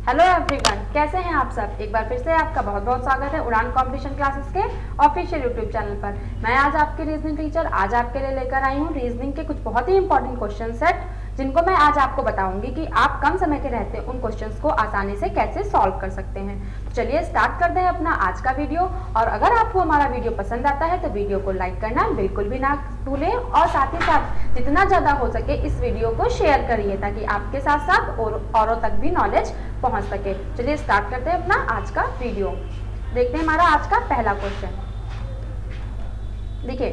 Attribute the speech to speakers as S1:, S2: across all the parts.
S1: Hello everyone, कैसे हैं आप सब। एक बार फिर से आपका बहुत बहुत स्वागत है उड़ान कंपटीशन क्लासेस के ऑफिशियल यूट्यूब चैनल पर। मैं आज आपकी रीजनिंग टीचर आज आपके लिए लेकर आई हूँ रीजनिंग के कुछ बहुत ही इंपॉर्टेंट क्वेश्चन सेट, जिनको मैं आज आपको बताऊंगी कि आप कम समय के रहते उन क्वेश्चंस को आसानी से कैसे सॉल्व कर सकते हैं। तो चलिए स्टार्ट करते हैं अपना आज का वीडियो। और अगर आपको हमारा वीडियो पसंद आता है तो वीडियो को लाइक करना बिल्कुल भी ना भूलें, और साथ ही साथ जितना ज़्यादा हो सके इस वीडियो को शेयर करिए ताकि आपके साथ साथ औरों तक भी नॉलेज पहुंच सके। चलिए स्टार्ट करते हैं अपना आज का वीडियो। देखते हैं हमारा आज का पहला क्वेश्चन। देखिए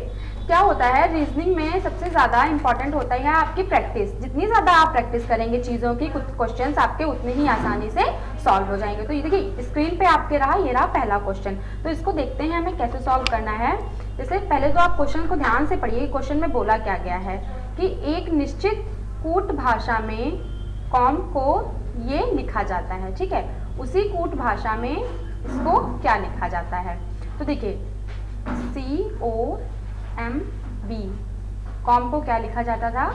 S1: क्या होता है, रीजनिंग में सबसे ज़्यादा इंपॉर्टेंट होता है आपकी प्रैक्टिस। जितनी ज़्यादा आप प्रैक्टिस करेंगे चीज़ों की, कुछ क्वेश्चंस आपके उतने ही आसानी से सॉल्व हो जाएंगे। तो ये देखिए स्क्रीन पे आपके ये रहा पहला क्वेश्चन। तो इसको देखते हैं हमें कैसे सॉल्व करना है। जैसे पहले तो आप क्वेश्चन को ध्यान से पढ़िए। क्वेश्चन में बोला क्या गया है कि एक निश्चित कूट भाषा में कॉम को ये लिखा जाता है, ठीक है। उसी कूट भाषा में इसको क्या लिखा जाता है। तो देखिए COMB, कॉम को क्या लिखा जाता था,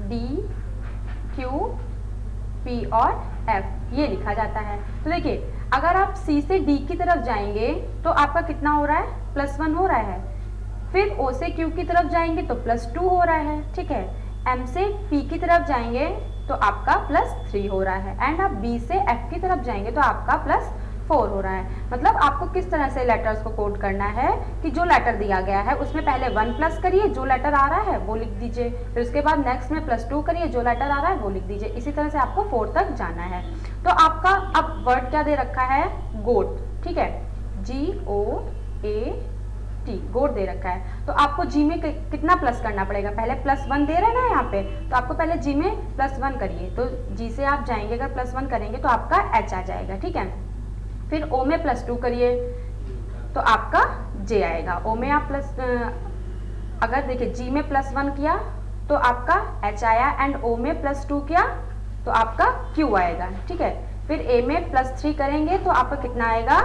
S1: DQP और F ये लिखा जाता है। तो देखिए अगर आप C से D की तरफ जाएंगे तो आपका कितना हो रहा है, +1 हो रहा है। फिर O से Q की तरफ जाएंगे तो +2 हो रहा है, ठीक है। M से P की तरफ जाएंगे तो आपका +3 हो रहा है। एंड आप B से F की तरफ जाएंगे तो आपका +4 हो रहा है। मतलब आपको किस तरह से लेटर्स को कोड करना है कि जो लेटर दिया गया है उसमें पहले 1 प्लस करिए, जो लेटर आ रहा है वो लिख दीजिए। फिर उसके बाद नेक्स्ट में +2 करिए, जो लेटर आ रहा है वो लिख दीजिए। इसी तरह से आपको 4 तक जाना है। तो आपका अब वर्ड क्या दे रखा है, गोट, ठीक है, GOAT, गोट दे रखा है। तो आपको जी में कितना प्लस करना पड़ेगा, पहले +1 दे रहे हैं ना यहाँ पे, तो आपको पहले जी में +1 करिए। तो जी से आप जाएंगे, अगर +1 करेंगे तो आपका H आ जाएगा, ठीक है। फिर O में +2 करिए तो आपका J आएगा। O में आप अगर देखिए G में +1 किया तो आपका H आया, एंड O में +2 किया तो आपका Q आएगा, ठीक है। फिर A में +3 करेंगे तो आपका कितना आएगा,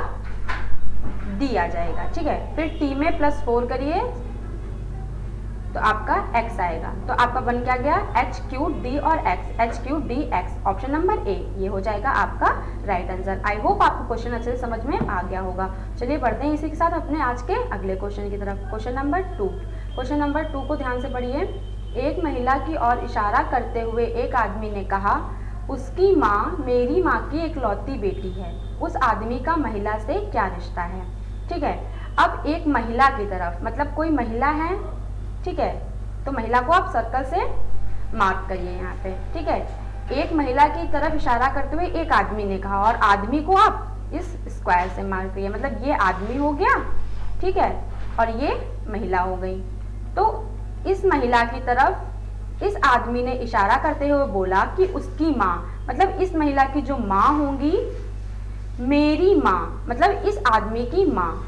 S1: D आ जाएगा, ठीक है। फिर T में +4 करिए तो आपका X आएगा। तो आपका बन क्या गया, HQD और X, HQDX, option number A ये हो जाएगा आपका राइट आंसर। आई होप आपको क्वेश्चन अच्छे से समझ में आ गया होगा। चलिए बढ़ते हैं इसी के साथ अपने आज के अगले क्वेश्चन की तरफ। Question number 2। क्वेश्चन नंबर 2 को ध्यान से पढ़िए। एक महिला की ओर इशारा करते हुए एक आदमी ने कहा, उसकी माँ मेरी माँ की इकलौती बेटी है। उस आदमी का महिला से क्या रिश्ता है, ठीक है। अब एक महिला की तरफ, मतलब कोई महिला है, ठीक है, तो महिला को आप सर्कल से मार्क करिए यहाँ पे, ठीक है। एक महिला की तरफ इशारा करते हुए एक आदमी ने कहा, और आदमी को आप इस स्क्वायर से मार्क करिए। मतलब ये आदमी हो गया, ठीक है, और ये महिला हो गई। तो इस महिला की तरफ इस आदमी ने इशारा करते हुए बोला कि उसकी माँ, मतलब इस महिला की जो माँ होंगी, मेरी माँ, मतलब इस आदमी की माँ,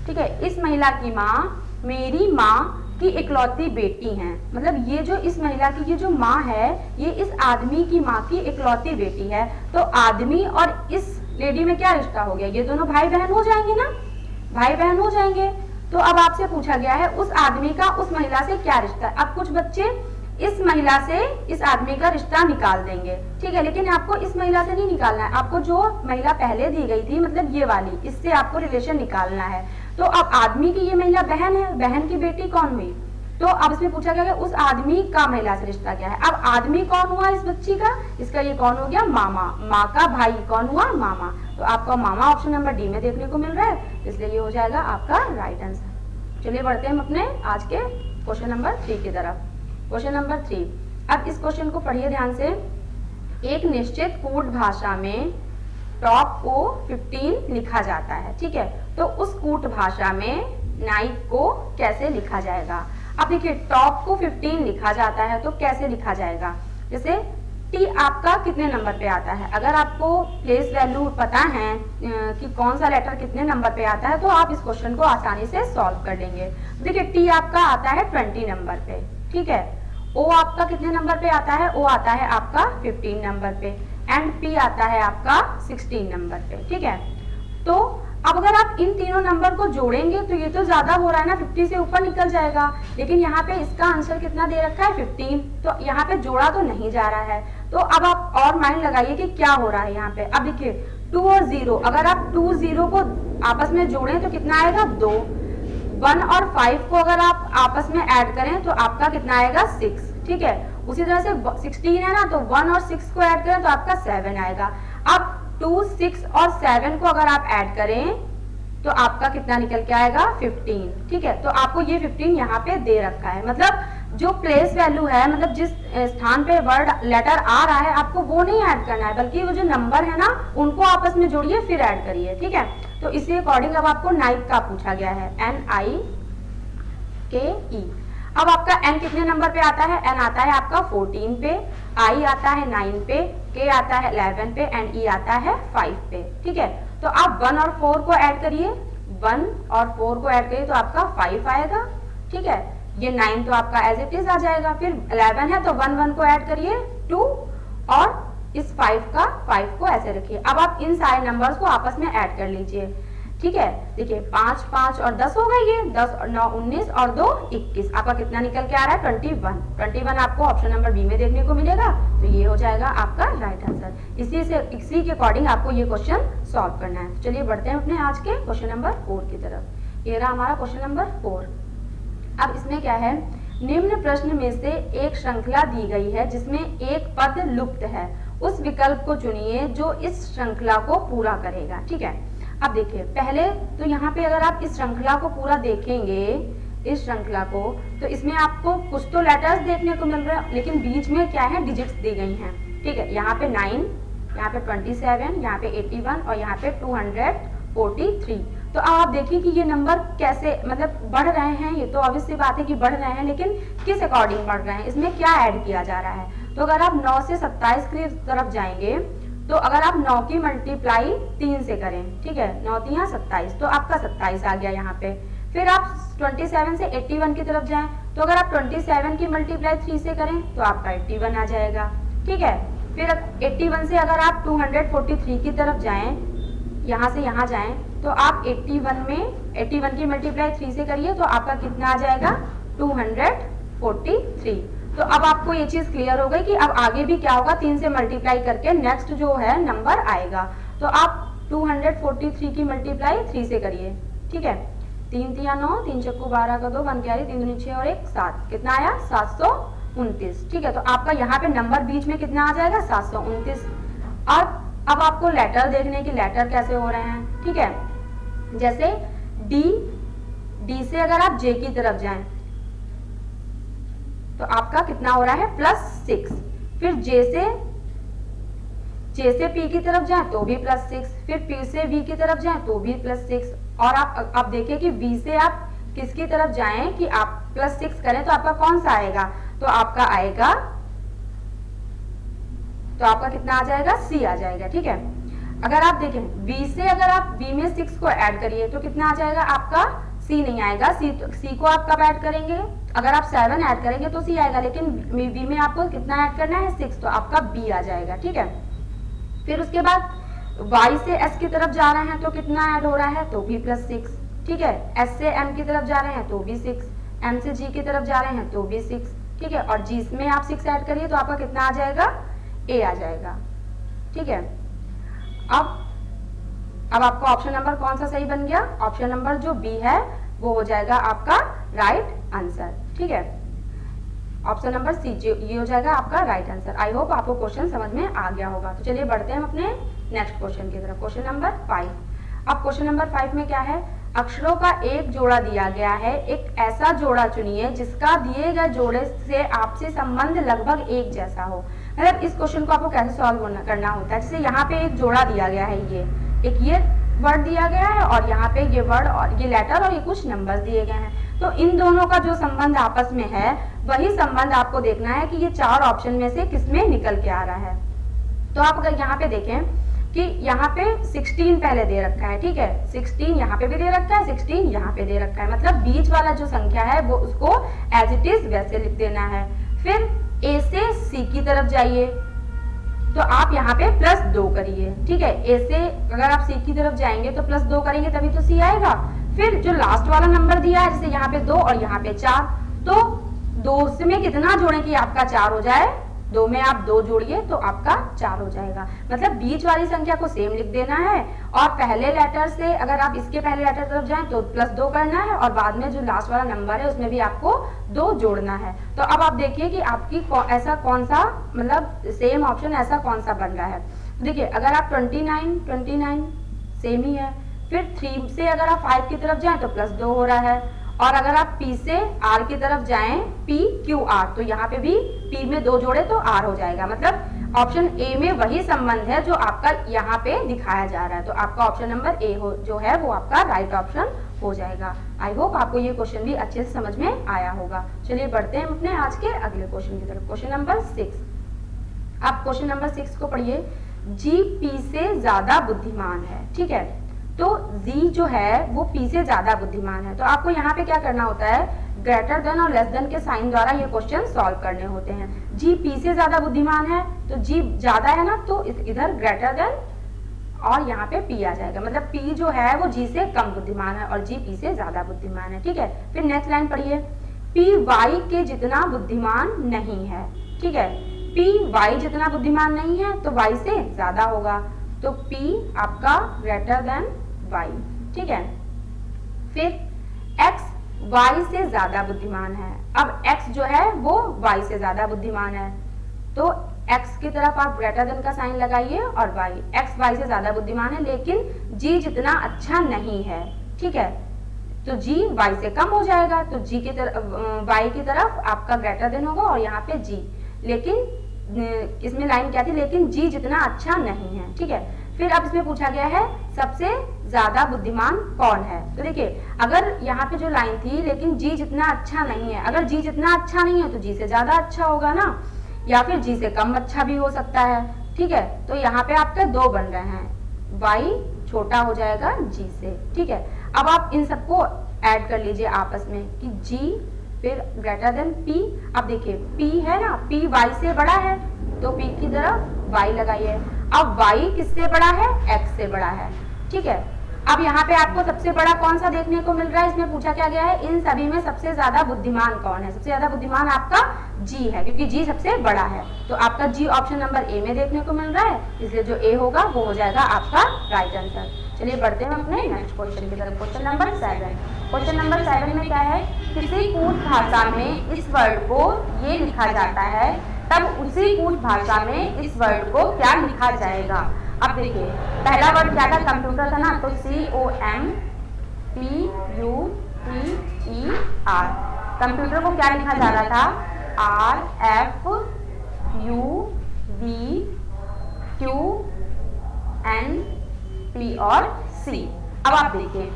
S1: ठीक है। इस महिला की माँ मेरी माँ की इकलौती बेटी हैं। मतलब ये जो इस महिला की ये जो माँ है, ये इस आदमी की माँ की इकलौती बेटी है। तो आदमी और इस लेडी में क्या रिश्ता हो गया, ये दोनों भाई बहन हो जाएंगे ना, भाई बहन हो जाएंगे। तो अब आपसे पूछा गया है उस आदमी का उस महिला से क्या रिश्ता है। अब कुछ बच्चे इस महिला से इस आदमी का रिश्ता निकाल देंगे, ठीक है, लेकिन आपको इस महिला से नहीं निकालना है। आपको जो महिला पहले दी गई थी, मतलब ये वाली, इससे आपको रिलेशन निकालना है। तो अब आदमी की ये महिला बहन है, बहन की बेटी कौन हुई। तो अब इसमें पूछा गया उस आदमी का महिला से रिश्ता क्या है। अब आदमी कौन हुआ इस बच्ची का, इसका ये कौन हो गया, मामा। माँ का भाई कौन हुआ, मामा। तो आपका मामा ऑप्शन नंबर डी में देखने को मिल रहा है, इसलिए ये हो जाएगा आपका राइट आंसर। चलिए बढ़ते हैं हम अपने आज के क्वेश्चन नंबर 3 की तरफ। Question number 3। अब इस क्वेश्चन को पढ़िए ध्यान से। एक निश्चित कूट भाषा में टॉप को 15 लिखा जाता है, ठीक है। तो उस कूट भाषा में नाइफ को कैसे लिखा जाएगा। अब देखिए टॉप को 15 लिखा जाता है तो कैसे लिखा जाएगा। जैसे टी आपका कितने नंबर पे आता है, अगर आपको प्लेस वैल्यू पता है कि कौन सा लेटर कितने नंबर पे आता है, तो आप इस क्वेश्चन को आसानी से सॉल्व कर लेंगे। देखिए टी आपका आता है 20 नंबर पे, ठीक है। ओ आपका कितने नंबर पे आता है, ओ आता है आपका 15 नंबर पे, एंड पी आता है आपका 16 नंबर पे, ठीक है। तो अब अगर आप इन तीनों नंबर को जोड़ेंगे तो ये तो ज्यादा हो रहा है ना, 50 से ऊपर निकल जाएगा, लेकिन यहाँ पे इसका आंसर कितना दे रखा है 15, तो यहाँ पे जोड़ा तो नहीं जा रहा है। तो अब आप और माइंड लगाइए कि क्या हो रहा है यहाँ पे। अब देखिए 2 और 0, अगर आप 2 0 को आपस में जोड़ें तो कितना आएगा 2। 1 और 5 को अगर आप आपस में ऐड करें तो आपका कितना आएगा 6, ठीक है। उसी तरह से 16 है ना, तो 1 और 6 को ऐड करें तो आपका 7 आएगा। अब 2, 6 और 7 को अगर आप ऐड करें तो आपका कितना निकल के आएगा 15, ठीक है। तो आपको ये 15 यहाँ पे दे रखा है, मतलब जो प्लेस वैल्यू है, मतलब जिस स्थान पे वर्ड लेटर आ रहा है आपको वो नहीं ऐड करना है, बल्कि वो जो नंबर है ना उनको आपस में जोड़िए फिर ऐड करिए, ठीक है। तो इसी अकॉर्डिंग अब आपको नाइक का पूछा गया है, NIKE। अब आपका n कितने नंबर पे आता है? n आता है आपका 14 पे, i आता है 9 पे, k आता है 11 पे एंड e आता है 5 पे, ठीक है। तो आप 1 और 4 को ऐड करिए, 1 और 4 को ऐड करिए तो आपका 5 आएगा, ठीक है। ये 9 तो आपका एज इट इज आ जाएगा। फिर 11 है तो 1 1 को ऐड करिए 2 और इस 5 को ऐसे रखिए। अब आप इन सारे नंबर्स को आपस में ऐड कर लीजिए, ठीक है। देखिए 5 5 और 10 हो गए, ये 10 और 9 19 और 2 21। आपका कितना निकल के आ रहा है 21 आपको ऑप्शन नंबर बी में देखने को मिलेगा। तो ये हो जाएगा आपका राइट आंसर। इसी के अकॉर्डिंग आपको ये क्वेश्चन सॉल्व करना है। तो चलिए बढ़ते हैं अपने आज के क्वेश्चन नंबर 4 की तरफ। ये रहा हमारा क्वेश्चन नंबर 4। अब इसमें क्या है, निम्न प्रश्न में से एक श्रृंखला दी गई है जिसमें एक पद लुप्त है, उस विकल्प को चुनिए जो इस श्रृंखला को पूरा करेगा, ठीक है। अब देखिए पहले तो यहाँ पे अगर आप इस श्रृंखला को पूरा देखेंगे, इस श्रृंखला को, तो इसमें आपको कुछ तो लेटर्स देखने को मिल रहा है, लेकिन बीच में क्या है, डिजिट्स दी गई हैं, ठीक है। यहाँ पे 9, यहाँ पे 27, यहाँ पे 81 और यहाँ पे 243। तो अब आप देखिए कि ये नंबर कैसे मतलब बढ़ रहे हैं। ये तो ऑब्वियस सी बात है कि बढ़ रहे हैं, लेकिन किस अकॉर्डिंग बढ़ रहे हैं, इसमें क्या ऐड किया जा रहा है। तो अगर आप 9 से 27 की तरफ जाएंगे तो अगर आप 9 की मल्टीप्लाई 3 से करें, ठीक है, 9 3 27, तो आपका 27 आ गया यहाँ पे। फिर आप 27 से 81 की तरफ जाएं तो अगर आप 27 की मल्टीप्लाई 3 से करें तो आपका 81 आ जाएगा, ठीक है। फिर 81 से अगर आप 243 की तरफ जाएं, यहाँ से यहाँ जाएं तो आप 81 की मल्टीप्लाई 3 से करिए तो आपका कितना आ जाएगा 243। तो अब आपको ये चीज क्लियर हो गई कि अब आगे भी क्या होगा, 3 से मल्टीप्लाई करके नेक्स्ट जो है नंबर आएगा। तो आप 243 की मल्टीप्लाई 3 से करिए, ठीक है। 3 3 9, 3 चक्कू 12 का 2, 1 कैरी 3 दूनी 6 और 1 7, कितना आया 729, ठीक है। तो आपका यहाँ पे नंबर बीच में कितना आ जाएगा 729। और अब आपको लेटर देखने की लेटर कैसे हो रहे हैं, ठीक है। जैसे डी से अगर आप जे की तरफ जाएं तो आपका कितना हो रहा है +6। फिर जे से पी की तरफ जाएं तो भी +6, फिर पी से वी की तरफ जाएं तो भी +6। और आप देखिए कि वी से आप किसकी तरफ जाएं कि आप +6 करें तो आपका कौन सा आएगा, तो आपका आएगा, तो आपका कितना आ जाएगा सी आ जाएगा, ठीक है। अगर आप देखें बी से अगर आप बी में 6 को ऐड करिए तो कितना आ जाएगा आपका सी नहीं आएगा। सी को आप कब ऐड करेंगे, अगर आप 7 ऐड करेंगे तो सी आएगा, लेकिन बी में आपको कितना ऐड करना है 6, तो आपका बी आ जाएगा, ठीक है। फिर उसके बाद वाई से एस की तरफ जा रहे हैं तो कितना ऐड हो रहा है, तो भी +6, ठीक है। एस से एम की तरफ जा रहे हैं तो भी 6, एम से जी की तरफ जा रहे हैं तो भी 6, ठीक है। और जी में आप 6 ऐड करिए तो आपका कितना आ जाएगा ए आ जाएगा, ठीक है। अब आपका ऑप्शन नंबर कौन सा सही बन गया, ऑप्शन नंबर जो बी है वो हो जाएगा आपका राइट आंसर, ठीक है। ऑप्शन नंबर सी ये हो जाएगा आपका राइट आंसर। आई होप आपको क्वेश्चन समझ में आ गया होगा। तो चलिए बढ़ते हैं हम अपने नेक्स्ट क्वेश्चन की तरफ, क्वेश्चन नंबर 5। अब क्वेश्चन नंबर 5 में क्या है, अक्षरों का एक जोड़ा दिया गया है, एक ऐसा जोड़ा चुनिए जिसका दिए गए जोड़े से आपसी संबंध लगभग एक जैसा हो। मतलब इस क्वेश्चन को आपको कैसे सॉल्व करना होता है, जैसे यहाँ पे एक जोड़ा दिया गया है, ये वर्ड दिया गया है और यहाँ पे ये वर्ड और ये लेटर और ये कुछ नंबर्स दिए गए हैं। तो इन दोनों का जो संबंध आपस में है वही संबंध आपको देखना है कि ये 4 ऑप्शन में से किसमें निकल के आ रहा है। तो आप अगर यहाँ पे देखें कि यहाँ पे 16 पहले दे रखा है, ठीक है, 16 यहाँ पे भी दे रखा है, 16 यहाँ पे दे रखा है, मतलब बीच वाला जो संख्या है वो उसको एज इट इज वैसे लिख देना है। फिर ए से सी की तरफ जाइए तो आप यहाँ पे +2 करिए, ठीक है। ए से अगर आप सी की तरफ जाएंगे तो +2 करेंगे तभी तो सी आएगा। फिर जो लास्ट वाला नंबर दिया है जैसे यहाँ पे 2 और यहाँ पे 4, तो 2 में कितना जोड़े कि आपका 4 हो जाए 2 में आप 2 जोड़िए तो आपका 4 हो जाएगा। मतलब बीच वाली संख्या को सेम लिख देना है और पहले लेटर से अगर आप इसके पहले लेटर तरफ जाएं तो +2 करना है और बाद में जो लास्ट वाला नंबर है उसमें भी आपको 2 जोड़ना है। तो अब आप देखिए कि आपकी ऐसा कौन सा मतलब सेम ऑप्शन ऐसा कौन सा बन रहा है। देखिए अगर आप 29 सेम ही है, फिर 3 से अगर आप 5 की तरफ जाएं तो +2 हो रहा है और अगर आप P से R की तरफ जाएं PQR तो यहाँ पे भी P में 2 जोड़े तो R हो जाएगा। मतलब ऑप्शन ए में वही संबंध है जो आपका यहाँ पे दिखाया जा रहा है। तो आपका ऑप्शन नंबर ए जो है वो आपका राइट ऑप्शन हो जाएगा। आई होप आपको ये क्वेश्चन भी अच्छे से समझ में आया होगा। चलिए बढ़ते हैं अपने आज के अगले क्वेश्चन की तरफ। Question number 6। आप क्वेश्चन नंबर 6 को पढ़िए। G P से ज्यादा बुद्धिमान है, ठीक है। तो G जो है वो P से ज्यादा बुद्धिमान है। तो आपको यहाँ पे क्या करना होता है, ग्रेटर देन और लेस देन के साइन द्वारा ये क्वेश्चन सॉल्व करने होते हैं। G P से ज्यादा बुद्धिमान है तो G ज्यादा है ना, तो इधर ग्रेटर देन और यहाँ पे P आ जाएगा। मतलब P जो है वो G से कम बुद्धिमान है और G P से ज्यादा बुद्धिमान है, ठीक है। फिर नेक्स्ट लाइन पढ़िए। P Y के जितना बुद्धिमान नहीं है, ठीक है। P Y जितना बुद्धिमान नहीं है तो Y से ज्यादा होगा, तो P आपका ग्रेटर देन Y, ठीक है। फिर X Y से ज्यादा बुद्धिमान है। अब X जो है वो Y से ज्यादा बुद्धिमान है, तो X की तरफ आप ग्रेटर देन का साइन लगाइए और X Y से ज्यादा बुद्धिमान है लेकिन G जितना अच्छा नहीं है, ठीक है। तो G Y से कम हो जाएगा, तो G की तरफ Y की तरफ आपका ग्रेटर देन होगा और यहाँ पे G, लेकिन इसमें लाइन क्या थी, लेकिन G जितना अच्छा नहीं है, ठीक है। फिर अब इसमें पूछा गया है सबसे ज्यादा बुद्धिमान कौन है। तो देखिए अगर यहाँ पे जो लाइन थी लेकिन G जितना अच्छा नहीं है, अगर G जितना अच्छा नहीं है तो G से ज्यादा अच्छा होगा ना, या फिर G से कम अच्छा भी हो सकता है, ठीक है। तो यहाँ पे आपके 2 बन रहे हैं, Y छोटा हो जाएगा G से, ठीक है। अब आप इन सबको ऐड कर लीजिए आपस में कि G फिर ग्रेटर देन P। अब देखिए P है ना, P Y से बड़ा है तो P की तरफ Y लगाइए। अब Y किससे बड़ा है, X से बड़ा है, ठीक है। अब यहाँ पे आपको सबसे बड़ा कौन सा देखने को मिल रहा है, इसमें पूछा क्या गया है इन सभी में सबसे ज्यादा बुद्धिमान कौन है। सबसे ज्यादा बुद्धिमान आपका G है क्योंकि G सबसे बड़ा है, तो आपका G ऑप्शन नंबर ए में देखने को मिल रहा है, इसलिए जो ए होगा वो हो जाएगा आपका राइट आंसर। चलिए बढ़ते हैं अपने नेक्स्ट क्वेश्चन की तरफ। Question number 7। क्वेश्चन नंबर 7 में क्या है, किसी कूट भाषा में इस वर्ड को ये लिखा जाता है तब उसी कूट भाषा में इस वर्ड को क्या लिखा जाएगा। अब देखिए पहला वर्ड क्या था, कंप्यूटर था ना, तो COMPUTER। कंप्यूटर को क्या लिखा जा रहा था, RFUVQNP और C। अब आप देखिए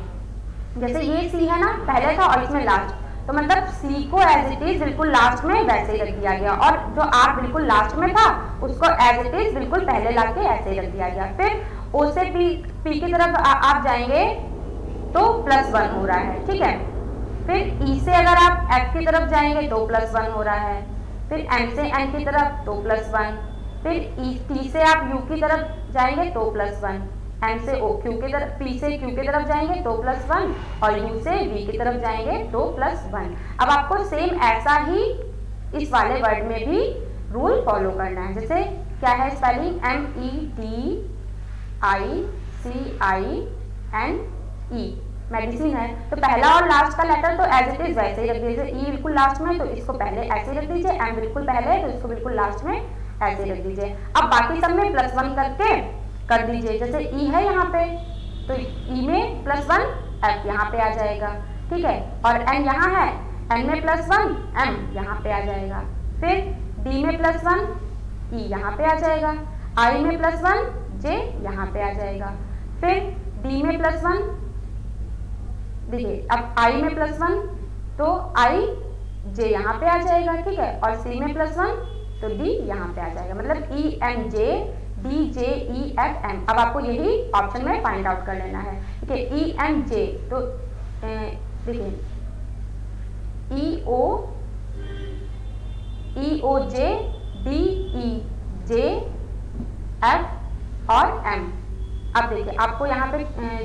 S1: जैसे ये C है ना, पहले था और इसमें लास्ट, तो मतलब C को एज इट इज बिल्कुल लास्ट में वैसे ही रख दिया गया और जो R बिल्कुल लास्ट में था उसको एज इट इज बिल्कुल पहले लाके ऐसे ही रख दिया गया। फिर O से P की तरफ आप जाएंगे तो +1 हो रहा है, ठीक है। फिर E से अगर आप F की तरफ जाएंगे तो +1 हो रहा है, फिर M से N की तरफ तो +1, फिर T से आप U की तरफ जाएंगे तो +1, M से Q की तरफ, P से Q की तरफ जाएंगे तो +1 और U से V की तरफ जाएंगे तो +1। अब आपको सेम ऐसा ही इस वाले वर्ड में भी रूल फॉलो करना है। जैसे क्या है स्पेलिंग, MEDICINE, मेडिसिन है, तो पहला और लास्ट का लेटर तो एज इट इज वैसे ही रख दीजिए। E बिल्कुल लास्ट में तो इसको पहले ऐसे ही रख दीजिए, M बिल्कुल पहले है तो इसको बिल्कुल लास्ट में ऐसे ही रख दीजिए। अब बाकी सब में +1 करके कर दीजिए। जैसे E है यहाँ पे तो E में +1 F यहाँ पे आ जाएगा, ठीक है। और N यहाँ है, N में +1 M यहाँ पे आ जाएगा। फिर D में +1 E यहाँ पे आ जाएगा, I में +1 J यहाँ पे आ जाएगा। फिर D में +1, देखिए अब I में +1 तो I J यहाँ पे आ जाएगा, ठीक है। और C में +1 तो D यहाँ पे आ जाएगा। मतलब E N J D J E F M। अब आपको यही ऑप्शन में फाइंड आउट कर लेना है, ठीक है। E N J तो देखिए E O J D E J F और M। अब देखिए आपको यहाँ पे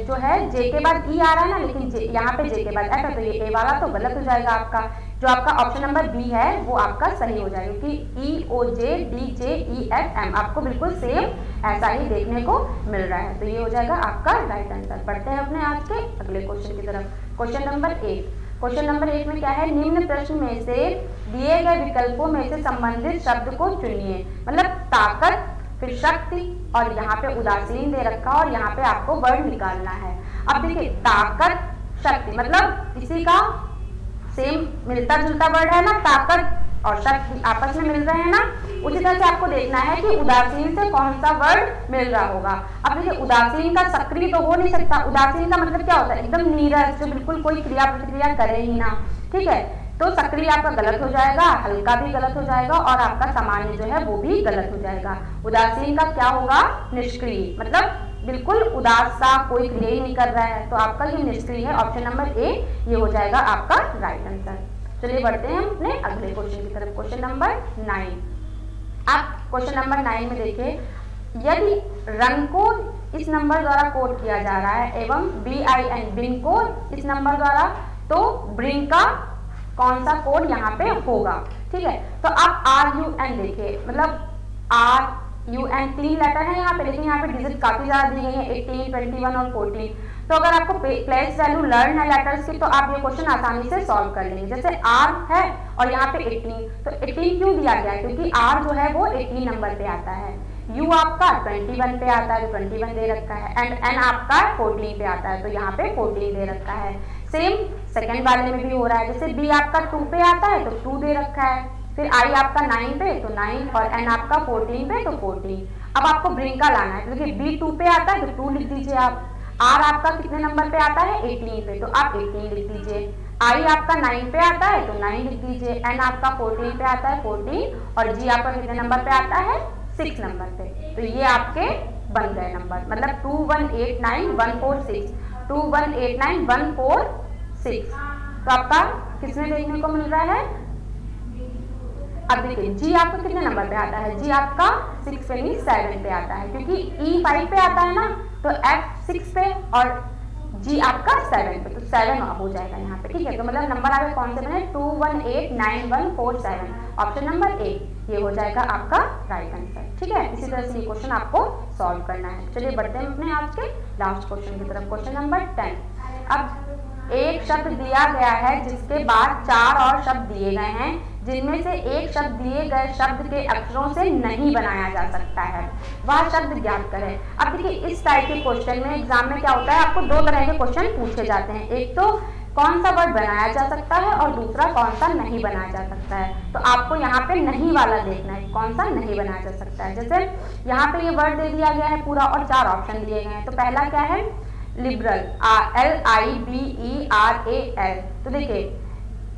S1: जो है J के बाद E आ रहा है ना, लेकिन यहाँ पे J के बाद F है तो ये A वाला तो गलत हो जाएगा आपका, जो आपका ऑप्शन नंबर बी है वो आपका सही हो जाएगा, क्योंकि EOJDJEFM आपको बिल्कुल सेम ऐसा ही देखने को मिल रहा है। तो ये हो जाएगा आपका राइट आंसर। बढ़ते हैं अपने आज के अगले क्वेश्चन की तरफ। Question number 8। क्वेश्चन नंबर 8 में क्या है, निम्न प्रश्न में से दिए गए विकल्पों में से संबंधित शब्द को चुनिए। मतलब ताकत, फिर शक्ति और यहाँ पे उदासीन दे रखा और यहाँ पे आपको वर्ड निकालना है। अब देखिए ताकत, शक्ति मतलब किसी का सेम मिलता जुलता वर्ड है ना, ताकत और शक्ति आपस में मिल रहे हैं ना। उसी तरह से आपको देखना है कि उदासीन से कौन सा वर्ड मिल रहा होगा। अब देखिए उदासीन का सक्रिय तो हो नहीं सकता। उदासीन का मतलब क्या होता है, एकदम नीरस, जो बिल्कुल कोई क्रिया प्रतिक्रिया करे ही ना, ठीक है। तो सक्रिय आपका गलत हो जाएगा, हल्का भी गलत हो जाएगा और आपका सामान्य जो है वो भी गलत हो जाएगा। उदासीन का क्या होगा, निष्क्रिय, मतलब बिल्कुल उदास सा, कोई क्रिया ही नहीं कर रहा है। तो आपका ये निष्क्रिय है, ऑप्शन नंबर ए ये हो जाएगा आपका राइट आंसर। चलिए बढ़ते हैं अपने अगले क्वेश्चन की तरफ। Question number 9। आप क्वेश्चन नंबर 9 में देखिए, यदि रंग को इस नंबर द्वारा कोड किया जा रहा है एवं BIN बिन को इस नंबर द्वारा, तो ब्रिंग का कौन सा कोड यहाँ पे होगा, ठीक है। तो आप RUN देखिए, मतलब RUN 3 लेटर है यहाँ पे, लेकिन यहाँ पे डिजिट काफी ज्यादा दी गई है, 18, 21 और 14। तो अगर आपको प्लेस वैल्यू लर्न है लेटर्स की, तो आप ये क्वेश्चन आसानी से सॉल्व कर लेंगे। जैसे R है और यहाँ पे 18, तो 18 क्यों दिया गया है, क्योंकि R जो है वो 18 नंबर पे आता है, U आपका 21 पे आता है तो 21 दे रखा है, एंड N आपका 14 पे आता है तो यहाँ पे 14 दे रखा है। सेम सेकंड वाले में भी हो रहा है, जैसे B आपका 2 पे आता है तो 2 दे रखा है, फिर I आपका 9 पे तो 9 और N आपका 14 पे तो 14। अब आपको ब्रिंग का लाना है, तो देखिए B 2 पे आता है तो 2 लिख दीजिए आप। R आपका कितने नंबर पे आता है, 18 पे, तो आप 18 लिख दीजिए। I आपका 9 पे आता है तो 9 लिख दीजिए। N आपका 14 पे आता है 14 और G आपका कितने नंबर पे आता है, 6 नंबर पे। तो ये आपके बन गए नंबर, मतलब 2189146, 2189146। तो आपका किसमें देखने को मिल रहा है। अब देखिए G आपका कितने नंबर पे आता है, G आपका 6 यानी 7 पे आता है, क्योंकि E 5 पे आता है ना, तो F 6 पे और G आपका 7 पे, तो 7 हो जाएगा यहाँ पे, ठीक है। तो मतलब नंबर आपके कौन से बने, 2189147, ऑप्शन नंबर ए ये हो जाएगा आपका राइट आंसर, ठीक है। इसी तरह से ये क्वेश्चन आपको सॉल्व करना है। चलिए बढ़ते हैं अपने आज के लास्ट क्वेश्चन की तरफ। Question number 10। अब एक शब्द दिया गया है जिसके बाद 4 और शब्द दिए गए हैं, जिनमें से एक शब्द दिए गए शब्द के अक्षरों से नहीं बनाया जा सकता है, वह शब्द ज्ञात करें। अब देखिए इस टाइप के क्वेश्चन में एग्जाम में क्या होता है, आपको 2 तरह के क्वेश्चन पूछे जाते हैं, एक तो कौन सा वर्ड बनाया जा सकता है और दूसरा कौन सा नहीं बनाया जा सकता है। तो आपको यहाँ पे नहीं वाला देखना है, कौन सा नहीं बनाया जा सकता है। जैसे यहाँ पे ये वर्ड दे दिया गया है पूरा और 4 ऑप्शन दिए गए हैं। तो पहला क्या है, लिबरल, LIBERAL। तो देखिए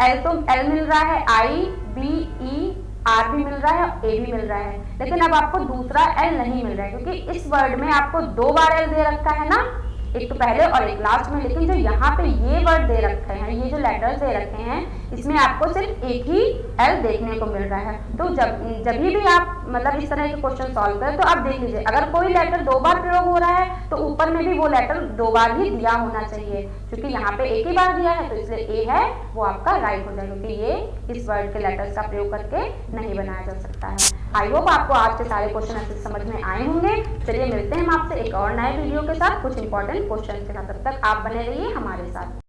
S1: L तो L मिल रहा है, IBER भी मिल रहा है, A भी मिल रहा है, लेकिन अब आपको दूसरा L नहीं मिल रहा है, क्योंकि इस वर्ड में आपको 2 बार L दे रखा है ना, एक तो पहले और एक लास्ट में, लेकिन जो यहाँ पे ये वर्ड दे रखे हैं, ये जो लेटर्स दे रखे हैं, इसमें आपको सिर्फ एक ही L देखने को मिल रहा है। तो जब भी आप मतलब इस तरह के क्वेश्चन सॉल्व करें, तो आप देख लीजिए अगर कोई लेटर 2 बार प्रयोग हो रहा है तो ऊपर में भी वो लेटर 2 बार ही दिया होना चाहिए, क्योंकि यहाँ पे एक ही बार दिया है तो इसलिए A है वो आपका राइट हो जाएगा, क्योंकि ये इस वर्ड के लेटर्स का प्रयोग करके नहीं बनाया जा सकता है। आई होप आपको आज के सारे क्वेश्चन अच्छे समझ में आए होंगे। चलिए मिलते हैं हम आपसे एक और नए वीडियो के साथ कुछ इंपॉर्टेंट क्वेश्चन के साथ, तब तक आप बने रहिए हमारे साथ।